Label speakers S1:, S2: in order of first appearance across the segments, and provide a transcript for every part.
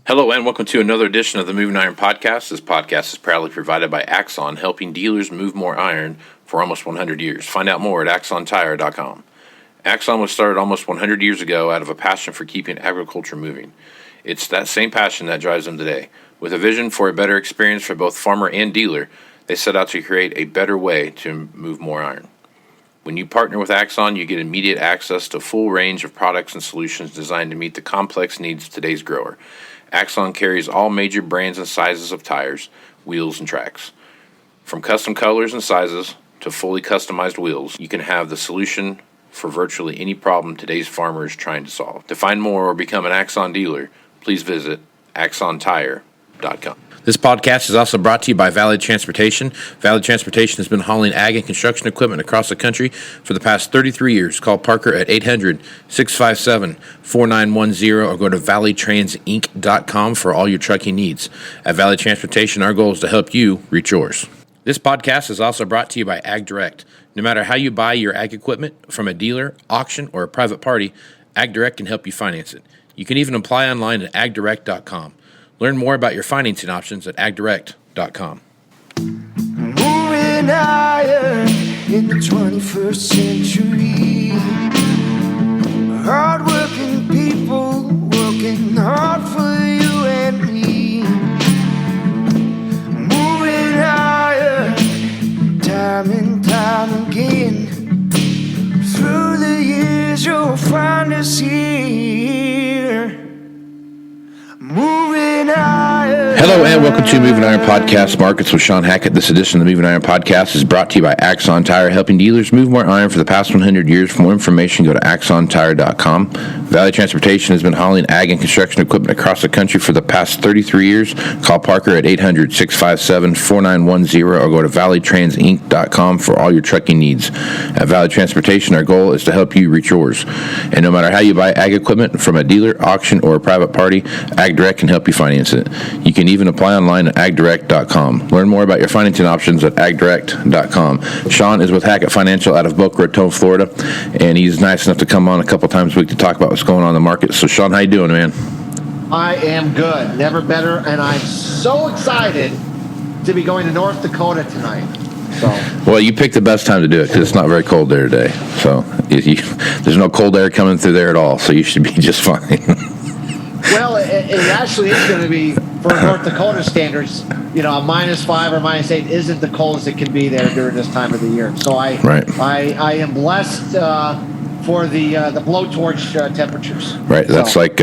S1: Hello and welcome to another edition of the Moving Iron Podcast. This podcast is proudly provided by Axon, helping dealers move more iron for almost 100 years. Find out more at axontire.com. Axon was started almost 100 years ago out of a passion for keeping agriculture moving. It's that same passion that drives them today. With a vision for a better experience for both farmer and dealer, they set out to create a better way to move more iron. When you partner with Axon, you get immediate access to a full range of products and solutions designed to meet the complex needs of today's grower. Axon carries all major brands and sizes of tires, wheels, and tracks. From custom colors and sizes to fully customized wheels, you can have the solution for virtually any problem today's farmer is trying to solve. To find more or become an Axon dealer, please visit axontire.com. This podcast is also brought to you by Valley Transportation. Valley Transportation has been hauling ag and construction equipment across the country for the past 33 years. Call Parker at 800-657-4910 or go to valleytransinc.com for all your trucking needs. At Valley Transportation, our goal is to help you reach yours. This podcast is also brought to you by Ag Direct. No matter how you buy your ag equipment, from a dealer, auction, or a private party, Ag Direct can help you finance it. You can even apply online at agdirect.com. Learn more about your financing options at agdirect.com.
S2: Moving iron in the 21st century. Hard-working people working hard for you and me. Moving iron time and time again. Through the years you'll find us here. Moving Iron.
S1: Hello and welcome to Moving Iron Podcast Markets with Shawn Hackett. This edition of the Moving Iron Podcast is brought to you by Axon Tire, helping dealers move more iron for the past 100 years. For more information, go to axontire.com. Valley Transportation has been hauling ag and construction equipment across the country for the past 33 years. Call Parker at 800-657-4910 or go to valleytransinc.com for all your trucking needs. At Valley Transportation, our goal is to help you reach yours. And no matter how you buy ag equipment, from a dealer, auction, or a private party, Ag Direct can help you finance it. You can even apply online at agdirect.com. Learn more about your financing options at agdirect.com. Shawn is with Hackett Financial out of Boca Raton, Florida, and he's nice enough to come on a couple times a week to talk about what's going on in the market. So, Shawn, how you doing, man?
S3: I am good. Never better, and I'm so excited to be going to North Dakota tonight. So.
S1: Well, you picked the best time to do it because it's not very cold there today. So, there's no cold air coming through there at all, so you should be just fine.
S3: Well, it actually is going to be, for North Dakota standards, a -5 or -8 isn't the coldest it can be there during this time of the year. So I am blessed for the blowtorch temperatures.
S1: Right. That's like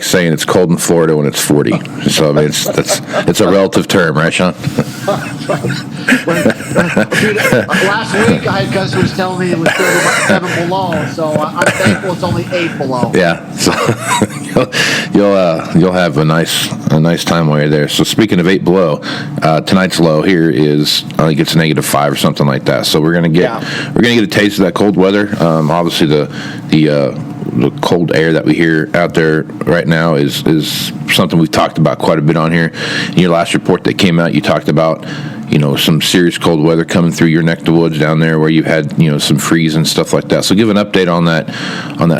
S1: saying it's cold in Florida when it's 40. So I mean, it's a relative term, right, Shawn?
S3: Last week, Gus was telling me it was 7 below, so I'm thankful it's only 8 below.
S1: Yeah. So you'll have a nice time while you're there. So speaking of 8 below, tonight's low here is I think it's -5 or something like that. So we're gonna get a taste of that cold weather. Obviously the cold air that we hear out there right now is something we've talked about quite a bit on here. In your last report that came out, you talked about some serious cold weather coming through your neck of the woods down there where you had some freeze and stuff like that. So give an update on that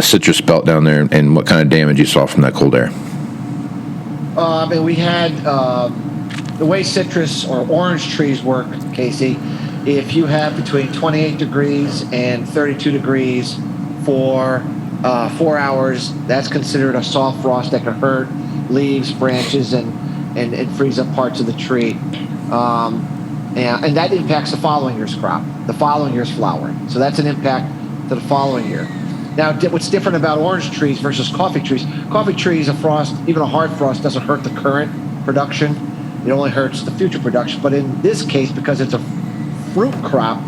S1: citrus belt down there and what kind of damage you saw from that cold air.
S3: And we had the way citrus or orange trees work, Casey. If you have between 28 degrees and 32 degrees for 4 hours, that's considered a soft frost that can hurt leaves, branches, and freeze up parts of the tree. And that impacts the following year's crop, the following year's flowering. So that's an impact to the following year. Now, what's different about orange trees versus coffee trees? Coffee trees, a frost, even a hard frost, doesn't hurt the current production. It only hurts the future production. But in this case, because it's a fruit crop,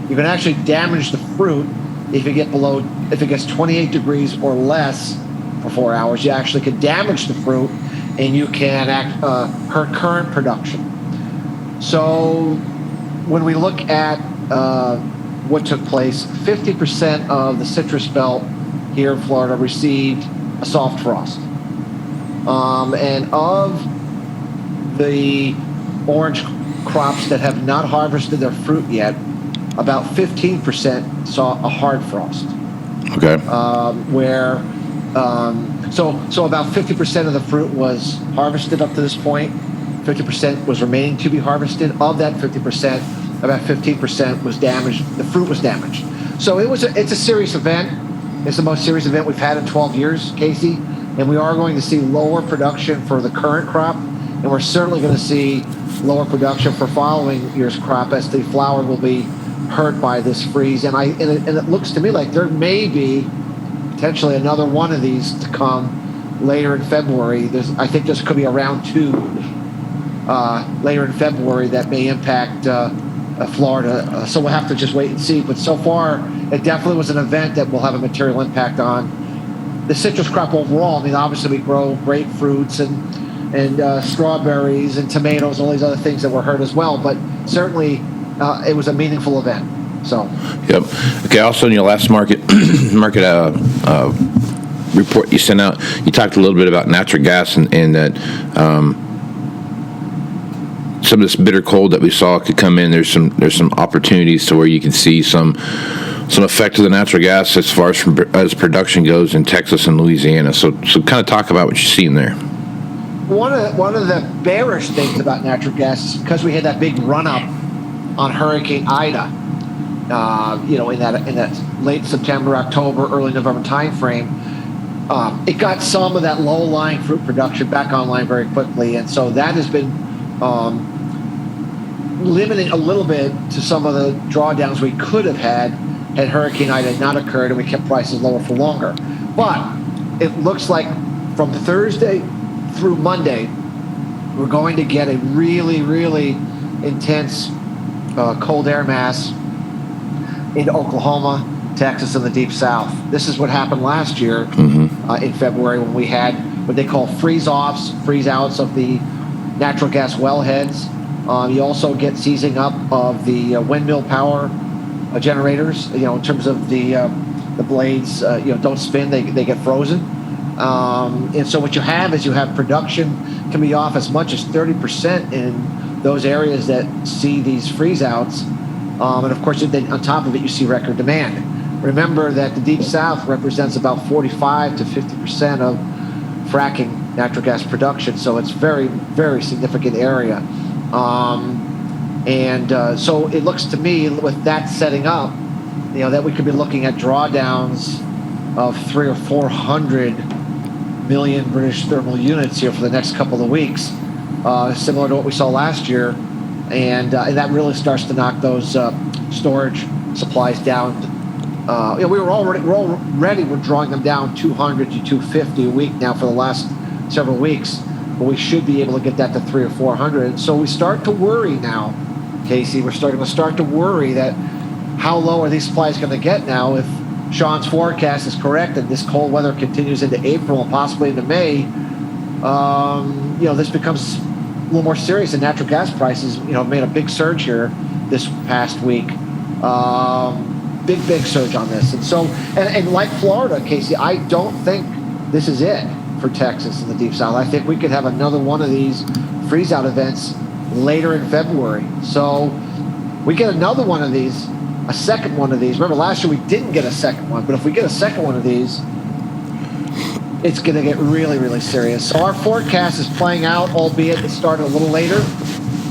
S3: you can actually damage the fruit if it gets 28 degrees or less for 4 hours. You actually can damage the fruit, and you can hurt current production. So when we look at what took place, 50% of the citrus belt here in Florida received a soft frost. And of the orange crops that have not harvested their fruit yet, about 15% saw a hard frost.
S1: Okay.
S3: Where So about 50% of the fruit was harvested up to this point. 50% was remaining to be harvested. Of that 50%, about 15% was damaged. The fruit was damaged. So it's a serious event. It's the most serious event we've had in 12 years, Casey. And we are going to see lower production for the current crop, and we're certainly going to see lower production for following year's crop as the flower will be hurt by this freeze. And it looks to me like there may be potentially another one of these to come later in February. I think this could be a round 2 later in February that may impact Florida. So we'll have to just wait and see. But so far, it definitely was an event that will have a material impact on the citrus crop overall. I mean, obviously we grow grapefruits and strawberries and tomatoes, all these other things that were hurt as well. But certainly, it was a meaningful event. So.
S1: Yep. Okay. Also, in your last market report you sent out, you talked a little bit about natural gas and that some of this bitter cold that we saw could come in. There's some opportunities to where you can see some effect of the natural gas as far as production goes in Texas and Louisiana. So kind of talk about what you're seeing there.
S3: One of the bearish things about natural gas is because we had that big run up on Hurricane Ida, in that late September, October, early November timeframe. It got some of that low-lying fruit production back online very quickly, and so that has been limiting a little bit to some of the drawdowns we could have had Hurricane Ida not occurred and we kept prices lower for longer. But it looks like from Thursday through Monday, we're going to get a really, really intense cold air mass into Oklahoma, Texas, and the Deep South. This is what happened last year in February when we had what they call freeze-offs, freeze-outs of the natural gas wellheads. You also get seizing up of the windmill power generators. In terms of the blades, don't spin; they get frozen. And so what you have is production can be off as much as 30% in those areas that see these freeze-outs. And of course, then on top of it, you see record demand. Remember that the Deep South represents about 45 to 50% of fracking natural gas production, so it's very, very significant area. So it looks to me, with that setting up, that we could be looking at drawdowns of 300 or 400 million British thermal units here for the next couple of weeks, similar to what we saw last year, and that really starts to knock those storage supplies down. We're drawing them down 200 to 250 a week now for the last several weeks, but we should be able to get that to 300 or 400. So we start to worry now, Casey. We're starting to worry that how low are these supplies going to get now if Shawn's forecast is correct and this cold weather continues into April and possibly into May. This becomes a little more serious, and natural gas prices, made a big surge here this past week. Big surge on this. And so, and like Florida, Casey, I don't think this is it for Texas and the Deep South. I think we could have another one of these freeze-out events later in February. So we get another one of these, a second one of these. Remember, last year we didn't get a second one, but if we get a second one of these, it's going to get really, really serious. So our forecast is playing out, albeit it started a little later,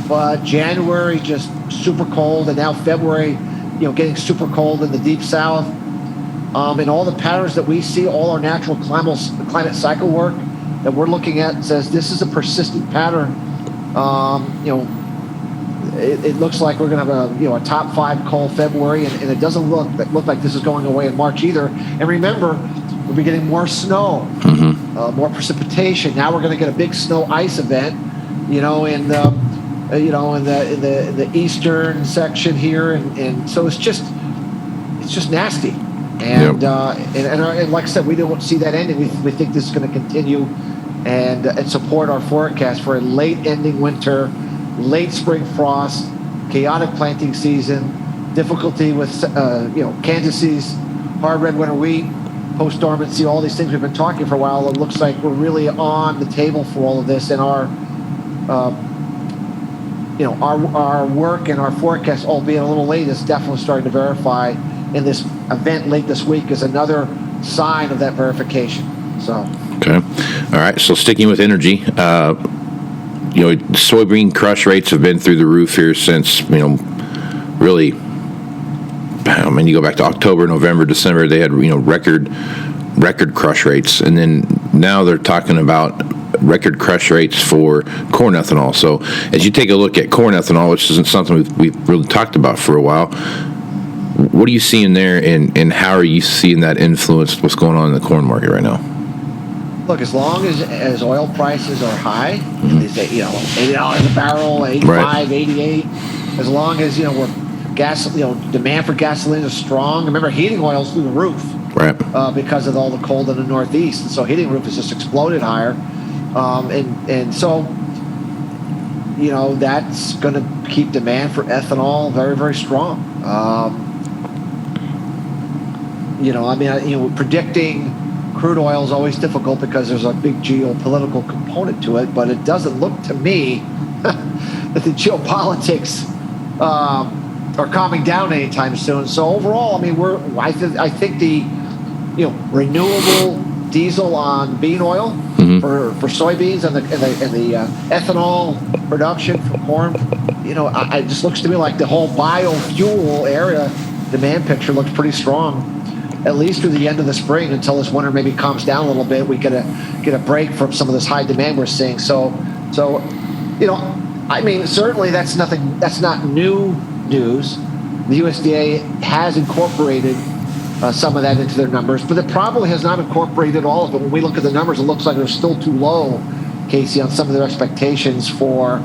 S3: but January just super cold, and now February, getting super cold in the Deep South. And all the patterns that we see, all our natural climate cycle work that we're looking at says this is a persistent pattern. It looks like we're going to have a top 5 cold February, and it doesn't look like this is going away in March either. And remember, we'll be getting more snow, more precipitation. Now we're going to get a big snow ice event, in the eastern section here, and so it's just nasty. And and like I said, we don't see that ending. We think this is going to continue and support our forecast for a late ending winter, late spring frost, chaotic planting season, difficulty with Kansas's hard red winter wheat, post-dormancy, all these things we've been talking for a while. It looks like we're really on the table for all of this, and our work and our forecast, albeit a little late, is definitely starting to verify. And this event late this week is another sign of that verification. So.
S1: Okay. All right. So sticking with energy, soybean crush rates have been through the roof here since, really, you go back to October, November, December, they had, record crush rates. And then now they're talking about record crush rates for corn ethanol. So as you take a look at corn ethanol, which isn't something we've really talked about for a while, what are you seeing there, and how are you seeing that influence what's going on in the corn market right now?
S3: Look, as long as oil prices are high, they say, $80 a barrel, 85, right. 88, as long as, demand for gasoline is strong. Remember, heating oil's through the roof. Right. Because of all the cold in the Northeast. And so heating roof has just exploded higher. And so, that's going to keep demand for ethanol very, very strong. Predicting crude oil is always difficult because there's a big geopolitical component to it, but it doesn't look to me that the geopolitics are calming down anytime soon. So overall, I think the renewable diesel on bean oil for soybeans and the ethanol production for corn, it just looks to me like the whole biofuel area demand picture looks pretty strong, at least through the end of the spring, until this winter maybe calms down a little bit. We get a break from some of this high demand we're seeing. So certainly that's not new news. The USDA has incorporated some of that into their numbers, but it probably has not incorporated all of it. When we look at the numbers, it looks like they're still too low, Casey, on some of their expectations for,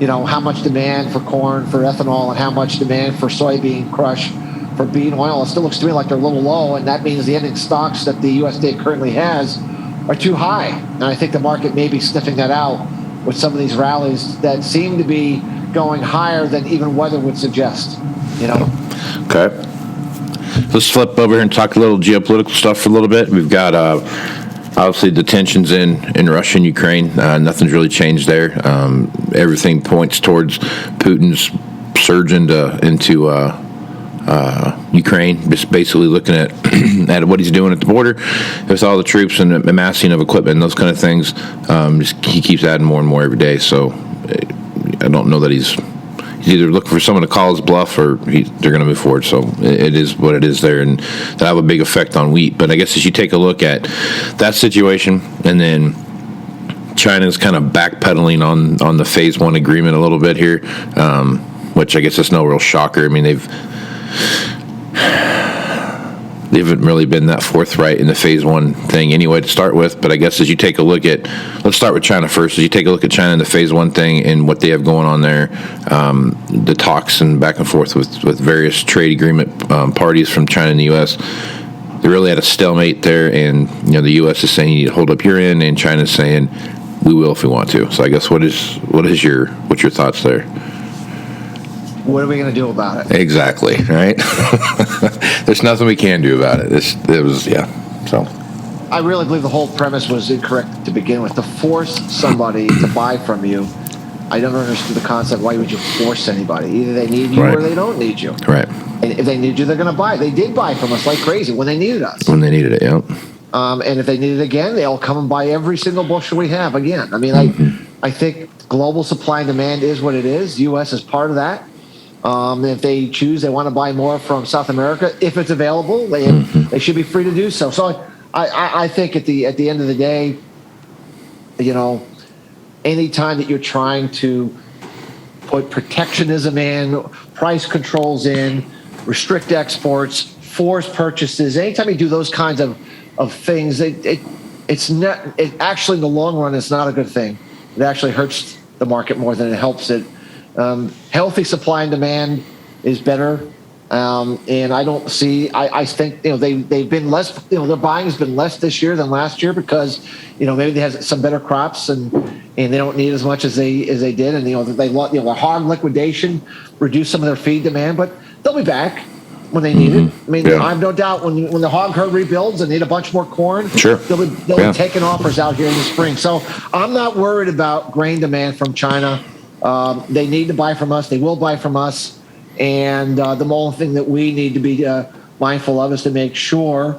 S3: how much demand for corn, for ethanol, and how much demand for soybean crush, for bean oil. It still looks to me like they're a little low, and that means the ending stocks that the USDA currently has are too high. And I think the market may be sniffing that out with some of these rallies that seem to be going higher than even weather would suggest.
S1: Okay. Let's flip over here and talk a little geopolitical stuff for a little bit. We've got obviously the tensions in Russia and Ukraine. Nothing's really changed there. Everything points towards Putin's surge into Ukraine, just basically looking at at what he's doing at the border with all the troops and amassing of equipment and those kind of things. He keeps adding more and more every day. So I don't know that he's either looking for someone to call his bluff or they're going to move forward. So it is what it is there, and that'll have a big effect on wheat. But I guess as you take a look at that situation, and then China's kind of backpedaling on the Phase 1 agreement a little bit here, which I guess is no real shocker. They haven't really been that forthright in the Phase 1 thing anyway to start with. But I guess as you take a look at, let's start with China first. As you take a look at China and the Phase 1 thing and what they have going on there, the talks and back and forth with various trade agreement parties from China and the U.S., they really had a stalemate there. And, the U.S. is saying you need to hold up your end, and China's saying we will if we want to. So I guess what's your thoughts there?
S3: What are we going to do about it?
S1: Exactly, right? There's nothing we can do about it. So
S3: I really believe the whole premise was incorrect to begin with. To force somebody to buy from you, I never understood the concept. Why would you force anybody? Either they need you or they don't need you.
S1: Right.
S3: And if they need you, they're going to buy. They did buy from us like crazy when they needed us.
S1: When they needed it, yeah.
S3: And if they need it again, they'll come and buy every single bushel we have again. I think global supply and demand is what it is. The U.S. is part of that. If they choose, they want to buy more from South America, if it's available, they should be free to do so. So I think at the end of the day, any time that you're trying to put protectionism in, price controls in, restrict exports, force purchases, anytime you do those kinds of things, it's not. It actually, in the long run, it's not a good thing. It actually hurts the market more than it helps it. Healthy supply and demand is better, and I don't see. I think they've been less. Their buying has been less this year than last year because maybe they have some better crops and they don't need as much as they did, and the hog liquidation reduced some of their feed demand, but they'll be back when they need it. I have no doubt when the hog herd rebuilds and need a bunch more corn,
S1: sure,
S3: they'll be taking offers out here in the spring. So I'm not worried about grain demand from China. They need to buy from us. They will buy from us. And the only thing that we need to be mindful of is to make sure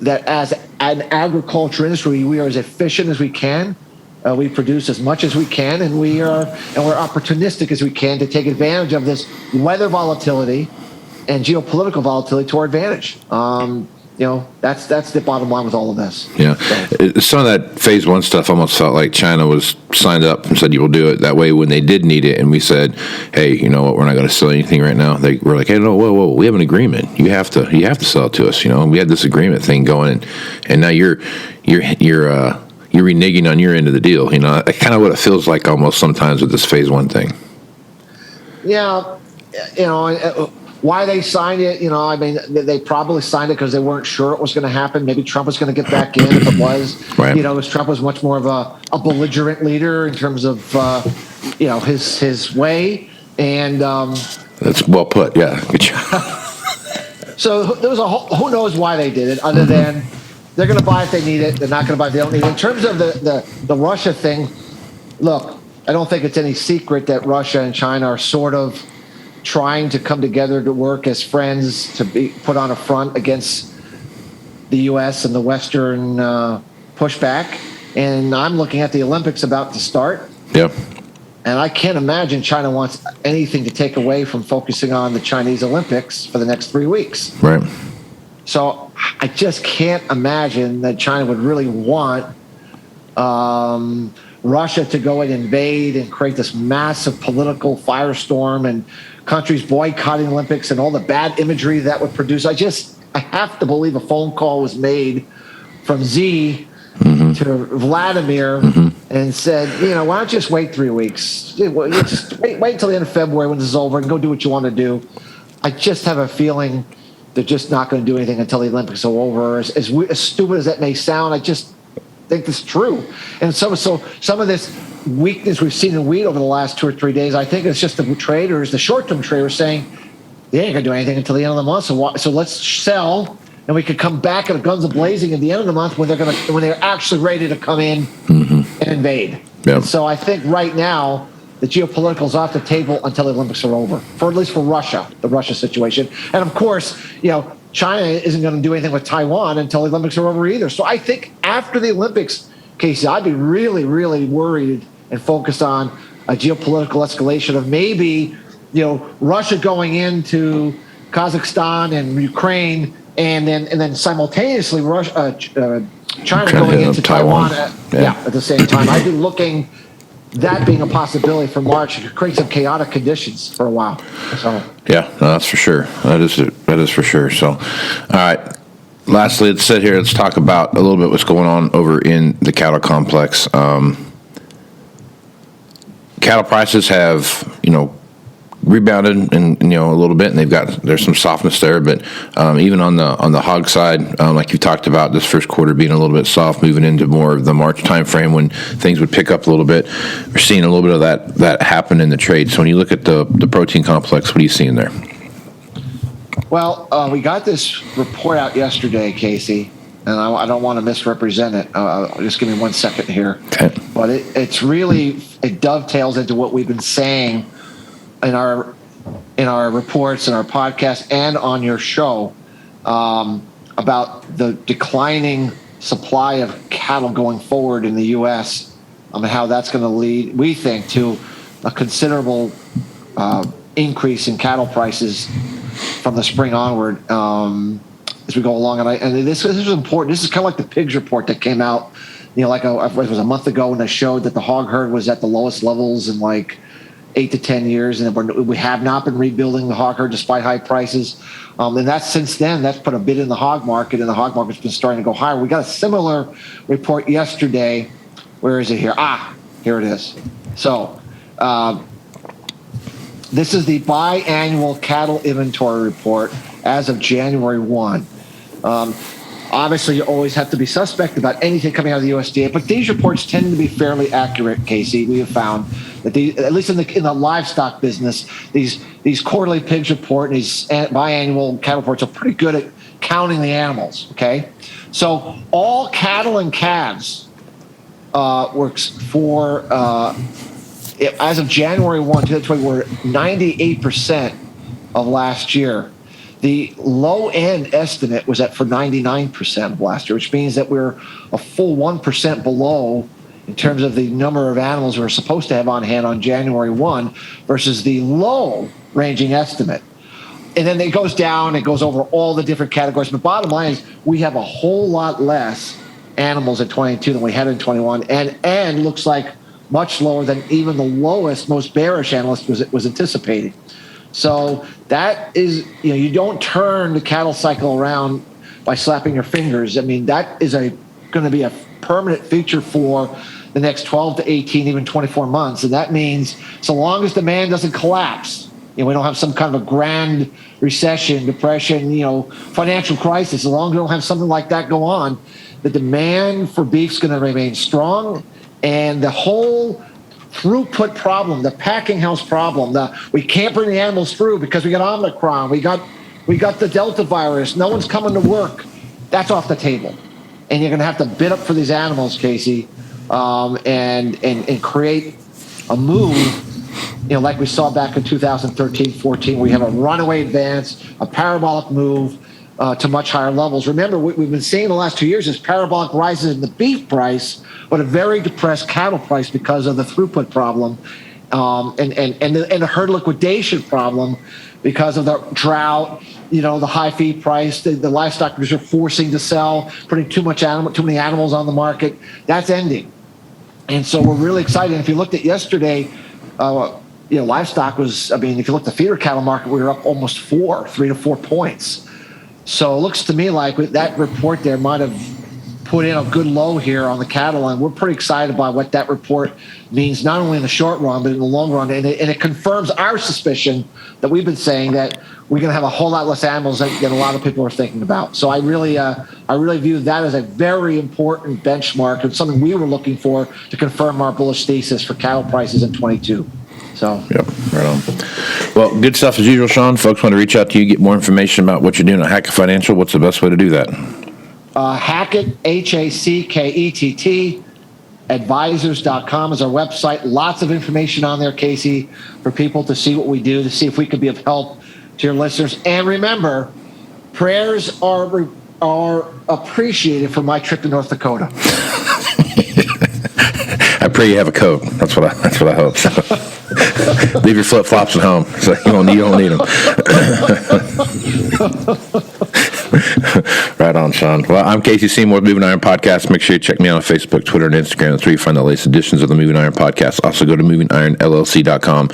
S3: that as an agriculture industry, we are as efficient as we can. We produce as much as we can, and we're opportunistic as we can to take advantage of this weather volatility and geopolitical volatility to our advantage. That's the bottom line with all of this.
S1: Yeah. Some of that phase one stuff almost felt like China was signed up and said, you will do it. That way, when they did need it, and we said, hey, you know what, we're not going to sell anything right now. They were like, hey, no, whoa, we have an agreement. You have to sell it to us. We had this agreement thing going, and now you're reneging on your end of the deal. Kind of what it feels like almost sometimes with this phase one thing.
S3: Yeah, why they signed it, they probably signed it because they weren't sure it was going to happen. Maybe Trump was going to get back in if it was.
S1: Right.
S3: Because Trump was much more of a belligerent leader in terms of, his way. And
S1: that's well put. Yeah, good job.
S3: So there was who knows why they did it, other than they're going to buy if they need it. They're not going to buy if they don't need it. In terms of the Russia thing, look, I don't think it's any secret that Russia and China are sort of trying to come together to work as friends to be put on a front against the U.S. and the Western pushback. And I'm looking at the Olympics about to start.
S1: Yep.
S3: And I can't imagine China wants anything to take away from focusing on the Chinese Olympics for the next 3 weeks.
S1: Right.
S3: So I just can't imagine that China would really want Russia to go and invade and create this massive political firestorm and countries boycotting Olympics and all the bad imagery that would produce. I have to believe a phone call was made from Xi to Vladimir and said, why don't you just wait 3 weeks? Just wait until the end of February when this is over and go do what you want to do. I just have a feeling they're just not going to do anything until the Olympics are over. As stupid as that may sound, I just think that's true. And so some of this weakness we've seen in wheat over the last 2 or 3 days, I think it's just the traders, the short-term traders saying, they ain't going to do anything until the end of the month. So let's sell, and we could come back at guns a-blazing at the end of the month when they're actually ready to come in and invade.
S1: Yep.
S3: So I think right now the geopolitical is off the table until the Olympics are over, at least for Russia, the Russia situation. And of course, China isn't going to do anything with Taiwan until the Olympics are over either. So I think after the Olympics, Casey, I'd be really, really worried and focused on a geopolitical escalation of maybe, Russia going into Kazakhstan and Ukraine, and then simultaneously China going into Taiwan at the same time. I'd be looking that being a possibility for March. It could create some chaotic conditions for a while. So
S1: yeah, no, that's for sure. That is for sure. So, all right. Lastly, let's talk about a little bit what's going on over in the cattle complex. Cattle prices have, rebounded and a little bit, and there's some softness there, but even on the hog side, like you talked about, this first quarter being a little bit soft, moving into more of the March timeframe when things would pick up a little bit. We're seeing a little bit of that happen in the trade. So when you look at the protein complex, what are you seeing there?
S3: Well, we got this report out yesterday, Casey, and I don't want to misrepresent it. Just give me 1 second here.
S1: Okay.
S3: But it dovetails into what we've been saying in our reports and our podcast and on your show about the declining supply of cattle going forward in the U.S. And how that's going to lead, we think, to a considerable increase in cattle prices from the spring onward as we go along. And this is important. This is kind of like the pigs report that came out, it was a month ago when they showed that the hog herd was at the lowest levels in 8 to 10 years, and we have not been rebuilding the hog herd despite high prices. And since then, that's put a bid in the hog market, and the hog market's been starting to go higher. We got a similar report yesterday. Where is it here? Here it is. So this is the biannual cattle inventory report as of January 1. Obviously, you always have to be suspect about anything coming out of the USDA, but these reports tend to be fairly accurate, Casey. We have found that at least in the livestock business, these quarterly pigs report and these biannual cattle reports are pretty good at counting the animals. Okay, so all cattle and calves works for as of January 1, 2020, were 98% of last year. The low-end estimate was for 99% of last year, which means that we're a full 1% below in terms of the number of animals we're supposed to have on hand on January 1 versus the low-ranging estimate. And then it goes down, it goes over all the different categories. But bottom line is we have a whole lot less animals at 22 than we had in 21, and looks like much lower than even the lowest, most bearish analyst was anticipating. So that is, you don't turn the cattle cycle around by slapping your fingers. I mean, that is going to be a permanent feature for the next 12 to 18, even 24 months. And that means so long as demand doesn't collapse, we don't have some kind of a grand recession, depression, financial crisis, as long as we don't have something like that go on, the demand for beef is going to remain strong. And the whole throughput problem, the packing house problem, we can't bring the animals through because we got Omicron, we got the Delta virus, no one's coming to work. That's off the table, and you're going to have to bid up for these animals, Casey, and create a move, like we saw back in 2013-14. We have a runaway advance, a parabolic move to much higher levels. Remember, what we've been seeing the last 2 years is parabolic rises in the beef price, but a very depressed cattle price because of the throughput problem, and the herd liquidation problem because of the drought. The high feed price, the livestock producers are forcing to sell, putting too many animals on the market. That's ending, and so we're really excited. If you looked at yesterday, livestock was. If you looked at the feeder cattle market, we were up almost 3 to 4 points. So it looks to me like that report there might have put in a good low here on the cattle, and we're pretty excited by what that report means, not only in the short run, but in the long run. And it confirms our suspicion that we've been saying that we're going to have a whole lot less animals than a lot of people are thinking about. So I really view that as a very important benchmark and something we were looking for to confirm our bullish thesis for cattle prices in 22. So.
S1: Yep, right on. Well, good stuff as usual, Shawn. Folks want to reach out to you, get more information about what you're doing at Hackett Financial. What's the best way to do that?
S3: Hackett, Hackett, advisors.com is our website. Lots of information on there, Casey, for people to see what we do, to see if we could be of help to your listeners. And remember, prayers are appreciated for my trip to North Dakota.
S1: I pray you have a coat. That's what I hope. Leave your flip flops at home, so you don't need them. Right on, Shawn. Well, I'm Casey Seymour, Moving Iron Podcast. Make sure you check me out on Facebook, Twitter, and Instagram. That's where you find the latest editions of the Moving Iron Podcast. Also, go to MovingIronLLC.com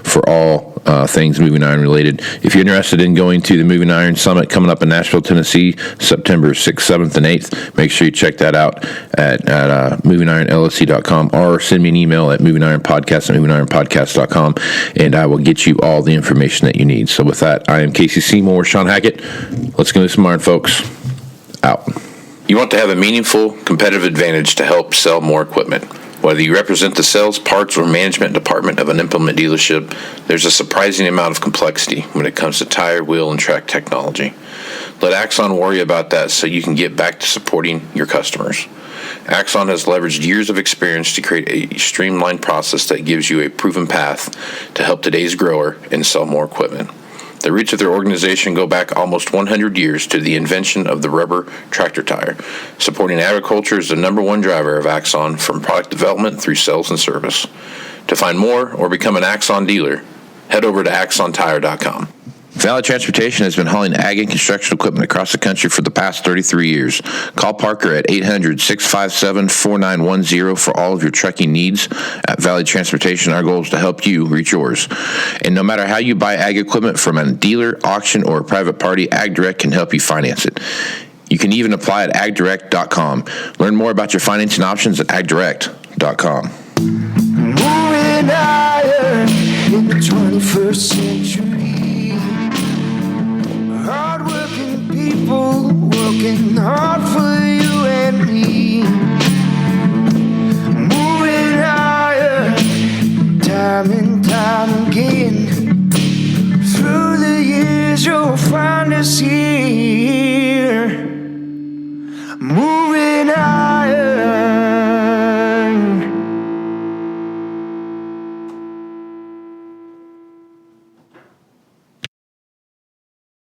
S1: for all things Moving Iron related. If you're interested in going to the Moving Iron Summit coming up in Nashville, Tennessee, September 6th, 7th, and 8th, make sure you check that out at MovingIronLLC.com or send me an email at MovingIronPodcast@MovingIronPodcast.com, and I will get you all the information that you need. So with that, I am Casey Seymour, Shawn Hackett. Let's go to some iron, folks. Out. You want to have a meaningful competitive advantage to help sell more equipment. Whether you represent the sales, parts, or management department of an implement dealership, there's a surprising amount of complexity when it comes to tire, wheel, and track technology. Let Axon worry about that so you can get back to supporting your customers. Axon has leveraged years of experience to create a streamlined process that gives you a proven path to help today's grower and sell more equipment. The roots of their organization go back almost 100 years to the invention of the rubber tractor tire. Supporting agriculture is the number one driver of Axon, from product development through sales and service. To find more or become an Axon dealer, head over to axontire.com. Valley Transportation has been hauling ag and construction equipment across the country for the past 33 years. Call Parker at 800-657-4910 for all of your trucking needs. At Valley Transportation, our goal is to help you reach yours. And no matter how you buy ag equipment, from a dealer, auction, or a private party, AgDirect can help you finance it. You can even apply at agdirect.com. Learn more about your financing options at agdirect.com.
S2: Moving iron in the 21st century. Hard-working people working hard for you.